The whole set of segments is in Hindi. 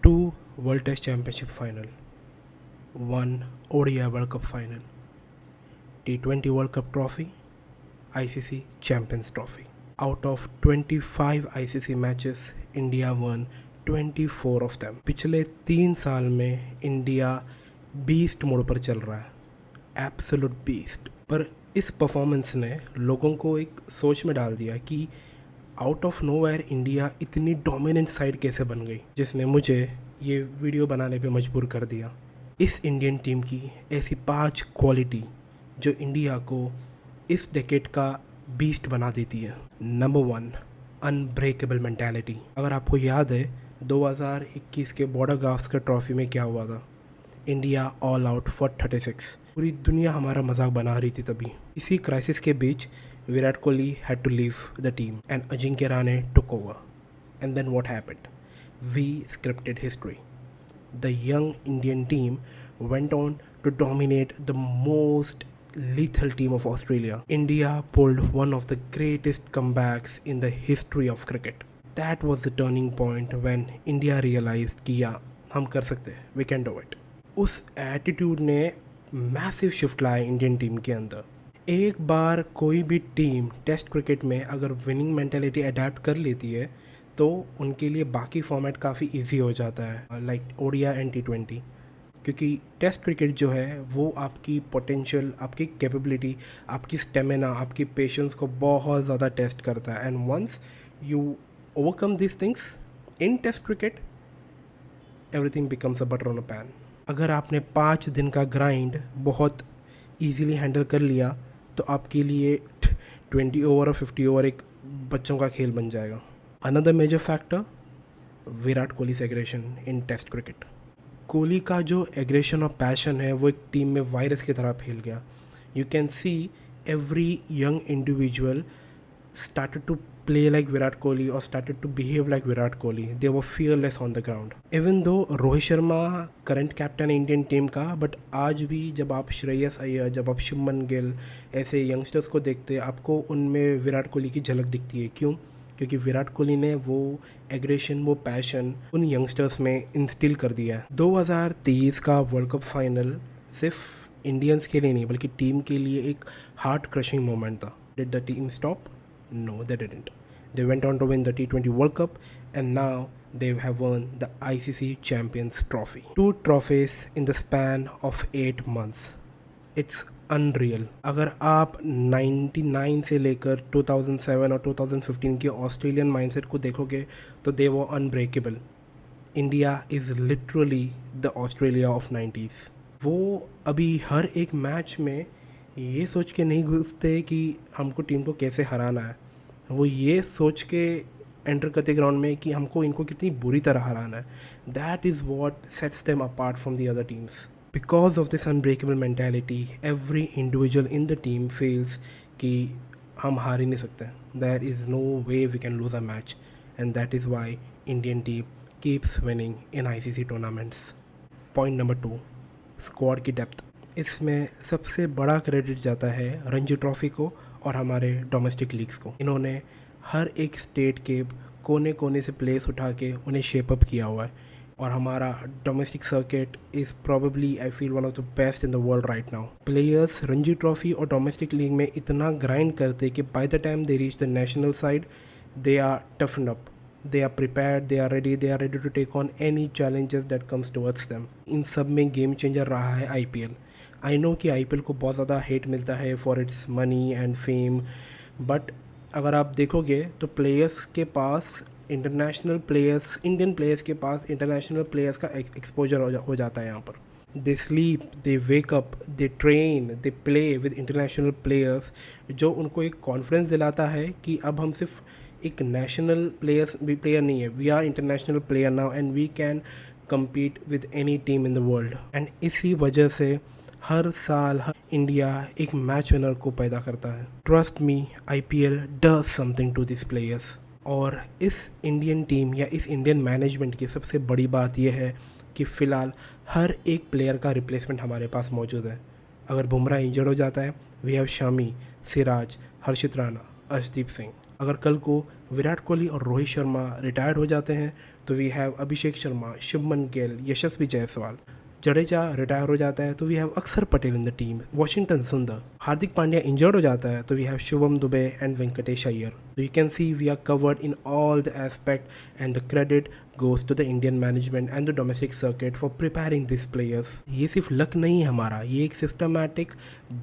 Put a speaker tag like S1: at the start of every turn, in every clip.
S1: 2 World Test Championship final, 1 ODI World Cup final, T20 World Cup trophy, ICC Champions Trophy. Out of 25 ICC matches, India won 24 of them. पिछले 3 साल में इंडिया बीस्ट मोड पर चल रहा है, एब्सोल्यूट बीस्ट। पर इस परफॉर्मेंस ने लोगों को एक सोच में डाल दिया कि आउट ऑफ नोवेयर इंडिया इतनी डोमिनेंट साइड कैसे बन गई, जिसने मुझे ये वीडियो बनाने पे मजबूर कर दिया। इस इंडियन टीम की ऐसी 5 क्वालिटी जो इंडिया को इस डेकेड का बीस्ट बना देती है। Number 1, unbreakable mentality. अगर आपको याद है 2021 के बॉर्डर गावस्कर ट्रॉफी में क्या हुआ था, इंडिया ऑल आउट फॉर 36। पूरी दुनिया हमारा मजाक बना रही थी तभी। इसी क्राइसिस के बीच Virat Kohli had to leave the team and Ajinkya Rahane took over. And then what happened? We scripted history. The young Indian team went on to dominate the most lethal team of Australia. India pulled one of the greatest comebacks in the history of cricket. That was the turning point when India realized कि या हम कर सकते हैं, we can do it. उस एटीट्यूड ने मैसिव शिफ्ट लाया इंडियन टीम के अंदर। एक बार कोई भी टीम टेस्ट क्रिकेट में अगर विनिंग मेंटालिटी अडेप्ट कर लेती है तो उनके लिए बाकी फॉर्मेट काफ़ी इजी हो जाता है, लाइक ओडीआई एंड T20। क्योंकि टेस्ट क्रिकेट जो है वो आपकी पोटेंशियल, आपकी कैपेबिलिटी, आपकी स्टेमिना, आपकी पेशेंस को बहुत ज़्यादा टेस्ट करता है। And once you overcome this things in test cricket, everything becomes a butter on a pan. अगर आपने 5 दिन का ग्राइंड बहुत ईजीली हैंडल कर लिया तो आपके लिए 20 ओवर और 50 ओवर एक बच्चों का खेल बन जाएगा। Another major factor, Virat Kohli aggression in test cricket. Kohli का जो एग्रेशन और पैशन है वो एक टीम में वायरस की तरह फैल गया। You can see every young individual started to play like Virat Kohli or started to behave like Virat Kohli. They were fearless on the ground. Even though Rohit Sharma current captain है इंडियन टीम का, बट आज भी जब आप श्रेयस अय्यर, जब आप शुभमन गिल ऐसे यंगस्टर्स को देखते हैं, आपको उनमें विराट कोहली की झलक दिखती है। क्यों? क्योंकि विराट कोहली ने वो एग्रेशन, वो पैशन उन यंगस्टर्स में इंस्टिल कर दिया है। 2023 का वर्ल्ड कप फाइनल सिर्फ इंडियंस के लिए नहीं बल्कि टीम के लिए एक हार्ट क्रशिंग मोमेंट था। Did the team stop? No, they didn't. They went on to win the T20 World Cup and now they have won the ICC Champions Trophy. 2 trophies in the span of 8 months. It's unreal. अगर आप 99 से लेकर 2007 और 2015 के ऑस्ट्रेलियन माइंडसेट को देखोगे तो they were unbreakable. India is literally the Australia of 90s. वो अभी हर एक मैच में ये सोच के नहीं घुसते कि हमको टीम को कैसे हराना है, वो ये सोच के एंटर करते ग्राउंड में कि हमको इनको कितनी बुरी तरह हराना है। That is what sets them apart from the other teams. Because of this unbreakable mentality every individual in the team feels कि हम हार ही नहीं सकते, there is no way we can lose a match, and that is why Indian team keeps winning in ICC tournaments. Point number 2, squad की डेप्थ। इसमें सबसे बड़ा क्रेडिट जाता है रणजी ट्रॉफ़ी को और हमारे डोमेस्टिक लीग्स को। इन्होंने हर एक स्टेट के कोने कोने से प्लेयर्स उठा के उन्हें शेप अप किया हुआ है, और हमारा domestic circuit is probably I feel one of the best in the world right now. Players Ranji trophy और डोमेस्टिक लीग में इतना ग्राइंड करते कि by the time they reach the national side they are toughened up, they are prepared, they are ready to take on any challenges that comes towards them. इन सब में गेम चेंजर रहा है IPL। आई नो कि IPL को बहुत ज़्यादा हेट मिलता है for its money and fame, but अगर आप देखोगे तो प्लेयर्स के पास इंटरनेशनल प्लेयर्स, इंडियन प्लेयर्स के पास इंटरनेशनल प्लेयर्स का एक्सपोजर हो जाता है यहाँ पर। They sleep, they wake up, they train, they play with international players, जो उनको एक कॉन्फिडेंस दिलाता है कि अब हम सिर्फ एक नेशनल प्लेयर नहीं है, we are international player now and we can compete with any team in the world. And इसी वजह से हर साल इंडिया एक मैच विनर को पैदा करता है। Trust me, IPL does something to this players. और इस इंडियन टीम या इस इंडियन मैनेजमेंट की सबसे बड़ी बात यह है कि फ़िलहाल हर एक प्लेयर का रिप्लेसमेंट हमारे पास मौजूद है। अगर बुमराह इंजर्ड हो जाता है, वी हैव शामी, सिराज, हर्षित राणा, अर्शदीप सिंह। अगर कल को विराट कोहली और रोहित शर्मा रिटायर्ड हो जाते हैं तो we have Abhishek Sharma, Shubman Gill, Yashasvi Jaiswal. Jadeja retire हो जाता है तो we have Akshar Patel in the team, Washington Sundar. Hardik Pandya injured हो जाता है तो we have Shivam Dube and Venkatesh Iyer. तो you can see we are covered in all the aspect and the credit goes to the Indian management and the domestic circuit for preparing these players। ये सिर्फ लक नहीं है हमारा, ये एक सिस्टमैटिक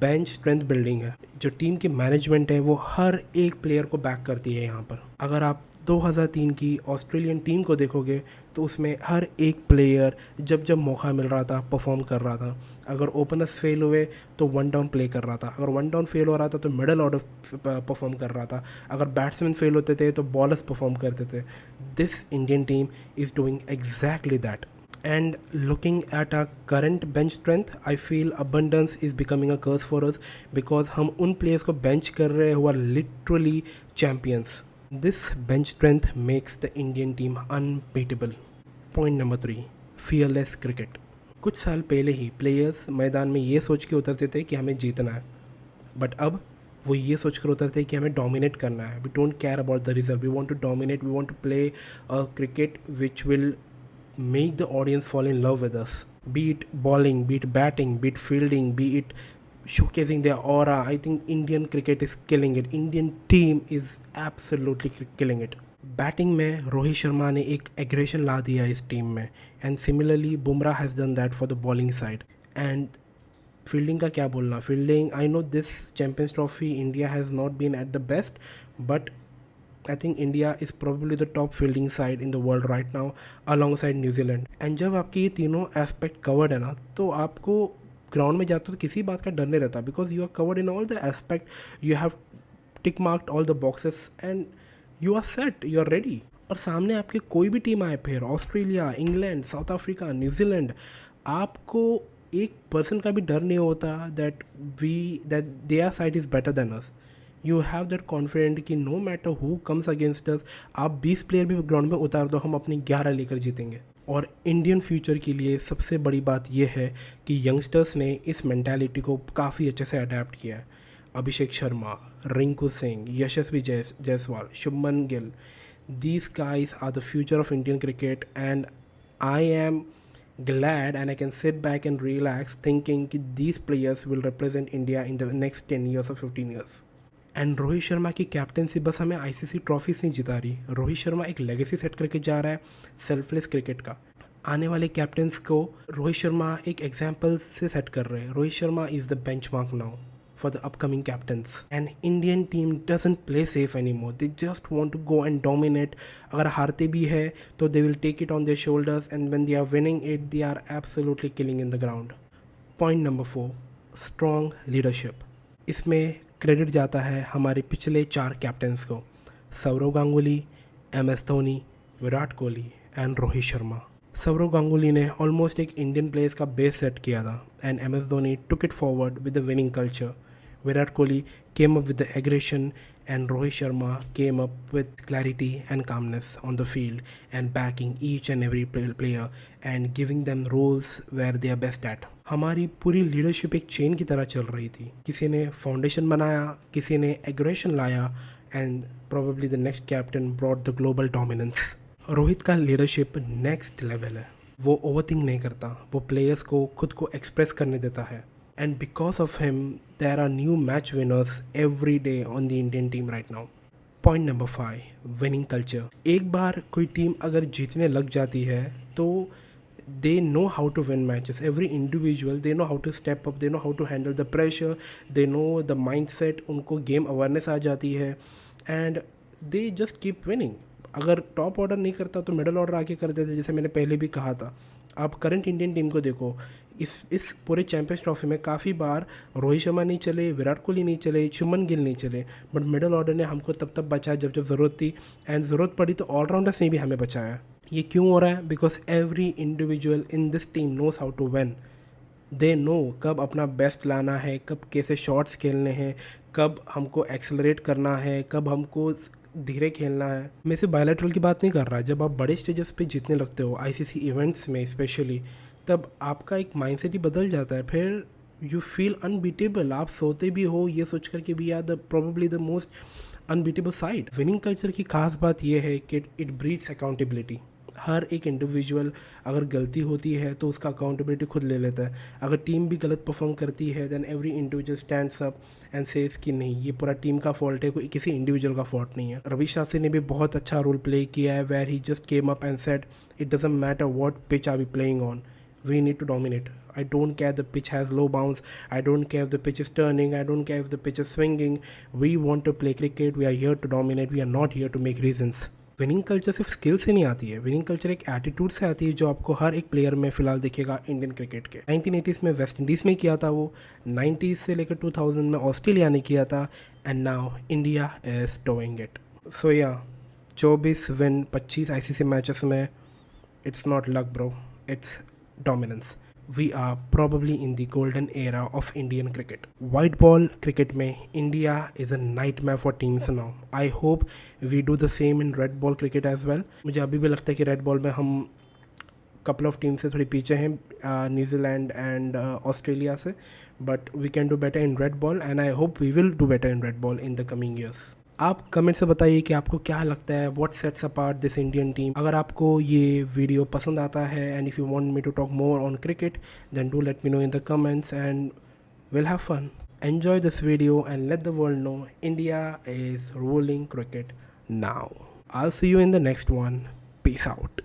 S1: बेंच स्ट्रेंथ बिल्डिंग है। जो टीम की मैनेजमेंट है वो हर एक प्लेयर को बैक करती है यहाँ पर। अगर आप 2003 की ऑस्ट्रेलियन टीम को देखोगे तो उसमें हर एक प्लेयर जब जब मौका मिल रहा था परफॉर्म कर रहा था। अगर ओपनर्स फेल हुए तो वन डाउन प्ले कर रहा था, अगर वन डाउन फेल हो रहा था तो मिडल ऑर्डर परफॉर्म कर रहा था, अगर बैट्समैन फेल होते थे तो बॉलर्स परफॉर्म करते थे। This Indian team is doing exactly that. And looking at our current bench strength, I feel abundance is becoming a curse for us because हम उन players को bench कर रहे हैं who are literally champions। This bench strength makes the Indian team unbeatable। Point number 3, fearless cricket। कुछ साल पहले ही प्लेयर्स मैदान में ये सोच के उतरते थे कि हमें जीतना है, बट अब वो ये सोच कर उतरते हैं कि हमें डोमिनेट करना है। We don't care about the result, we want to dominate, we want to play a cricket which will make the audience fall in love with us, be it bowling, be it batting, be it fielding, be it showcasing their aura। I think Indian cricket is killing it, Indian team is absolutely killing it। Batting में रोहित शर्मा ने एक एग्रेशन ला दिया इस टीम में, and similarly Bumrah has done that for the bowling side. एंड फील्डिंग का क्या बोलना, fielding I know this Champions Trophy India has not been at the best, but I think India is probably the top fielding side in the world right now alongside New Zealand। And जब आपके ये तीनों एस्पेक्ट कवर्ड है ना तो आपको ग्राउंड में जाते हो तो किसी बात का डर नहीं रहता, because you are covered in all the aspect, you have tick marked all the boxes and you are set, you are ready. और सामने आपके कोई भी टीम आए, फिर Australia, England, South Africa, New Zealand, आपको एक पर्सन का भी डर नहीं होता that their side is better than us. You have that confident कि no matter who comes against us, आप 20 प्लेयर भी ग्राउंड में उतार दो, हम अपनी 11 लेकर जीतेंगे। और इंडियन फ्यूचर के लिए सबसे बड़ी बात यह है कि यंगस्टर्स ने इस मेंटालिटी को काफ़ी अच्छे से अडेप्ट किया है। Abhishek Sharma, Rinku Singh, Yashasvi Jaiswal, Shubman Gill, these guys are the future of Indian cricket, and I am glad and I can sit back and relax thinking कि these players will represent India in the next 10 years or 15 years। And Rohit Sharma की कैप्टनसी बस हमें आईसीसी ट्रॉफीज नहीं जिता रही, रोहित शर्मा एक लेगेसी सेट करके जा रहा है सेल्फलेस क्रिकेट का। आने वाले कैप्टन्स को रोहित शर्मा एक एग्जाम्पल से सेट कर रहे हैं। Rohit Sharma is the benchmark now for the upcoming captains, and Indian team doesn't play safe anymore, they just want to go and dominate। अगर हारते भी है तो they will take it on their shoulders, and when they are winning it they are absolutely killing in the ground। Point number 4, strong leadership। इसमें क्रेडिट जाता है हमारे पिछले 4 कैप्टन्स को, सौरव गांगुली, MS धोनी, विराट कोहली एंड रोहित शर्मा। सौरव गांगुली ने ऑलमोस्ट एक इंडियन प्लेयर्स का बेस सेट किया था, and MS Dhoni took it forward with the winning culture. Virat Kohli came up with the aggression, and Rohit Sharma came up with clarity and calmness on the field and backing each and every player and giving them roles where they are best at। हमारी पूरी लीडरशिप एक चेन की तरह चल रही थी, किसी ने फाउंडेशन बनाया, किसी ने एग्रेशन लाया, and probably the next captain brought the global dominance। Rohit का लीडरशिप नेक्स्ट लेवल है, वो ओवरथिंक नहीं करता, वो प्लेयर्स को खुद को एक्सप्रेस करने देता है, and because of him there are new match winners every day on the Indian team right now। Point number 5, winning culture। एक बार कोई टीम अगर जीतने लग जाती है तो they know how to win matches, every individual they know how to step up, they know how to handle the pressure, they know the mindset, उनको game awareness आ जाती है, and they just keep winning। अगर टॉप ऑर्डर नहीं करता तो मिडल ऑर्डर आके कर देते, जैसे मैंने पहले भी कहा था। आप करंट इंडियन टीम को देखो, इस पूरे चैंपियंस ट्रॉफी में काफ़ी बार रोहित शर्मा नहीं चले, विराट कोहली नहीं चले, शुभमन गिल नहीं चले, बट मिडल ऑर्डर ने हमको तब बचाया जब ज़रूरत थी, एंड ज़रूरत पड़ी तो ऑलराउंडर्स ने भी हमें बचाया। ये क्यों हो रहा है? Because every individual in this team knows how to win. They know कब अपना बेस्ट लाना है, कब कैसे शॉट्स खेलने हैं, कब हमको एक्सेलरेट करना है, कब हमको धीरे खेलना है। मैं सिर्फ बायलैटरल की बात नहीं कर रहा, जब आप बड़े स्टेजेस पे जीतने लगते हो आईसीसी इवेंट्स में स्पेशली, तब आपका एक माइंडसेट ही बदल जाता है, फिर यू फील अनबीटेबल। आप सोते भी हो ये सोच कर के भी are the probably the most unbeatable side. Winning culture की खास बात यह है कि इट ब्रीड्स अकाउंटेबिलिटी। हर एक इंडिविजुअल अगर गलती होती है तो उसका अकाउंटेबिलिटी खुद ले लेता है. अगर टीम भी गलत परफॉर्म करती है then every individual stands up and says कि नहीं, ये पूरा टीम का फॉल्ट है, कोई किसी इंडिविजुअल का फॉल्ट नहीं है. रवि शास्त्री ने भी बहुत अच्छा रोल प्ले किया है where he just came up and said it doesn't matter what pitch are we playing on, we need to dominate. I don't care the pitch has low bounce, I don't care if the pitch is turning, I don't care if the pitch is swinging. We want to play cricket, we are here to dominate, we are not here to make reasons. Winning culture सिर्फ स्किल से नहीं आती है, विनिंग कल्चर एक एटीट्यूड से आती है जो आपको हर एक प्लेयर में फिलहाल दिखेगा इंडियन क्रिकेट के. 1980s में वेस्ट इंडीज़ में किया था वो, 90s से लेकर 2000 में ऑस्ट्रेलिया ने किया था, and now India is doing it. So yeah 24 win 25 ICC matches में, it's not luck bro, it's dominance. We are probably in the golden era of Indian cricket. White ball cricket में India is a nightmare for teams now. I hope we do the same in red ball cricket as well. मुझे अभी भी लगता है कि red ball में हम couple of teams से थोड़ी पीछे हैं, न्यूजीलैंड एंड ऑस्ट्रेलिया से, but we can do better in red ball and I hope we will do better in red ball in the coming years. आप कमेंट से बताइए कि आपको क्या लगता है, what sets apart this Indian team. अगर आपको ये वीडियो पसंद आता है and if you want me to talk more on cricket then do let me know in the comments and will have fun. Enjoy this video and let the world know India is ruling cricket now. I will see you in the next one. Peace out.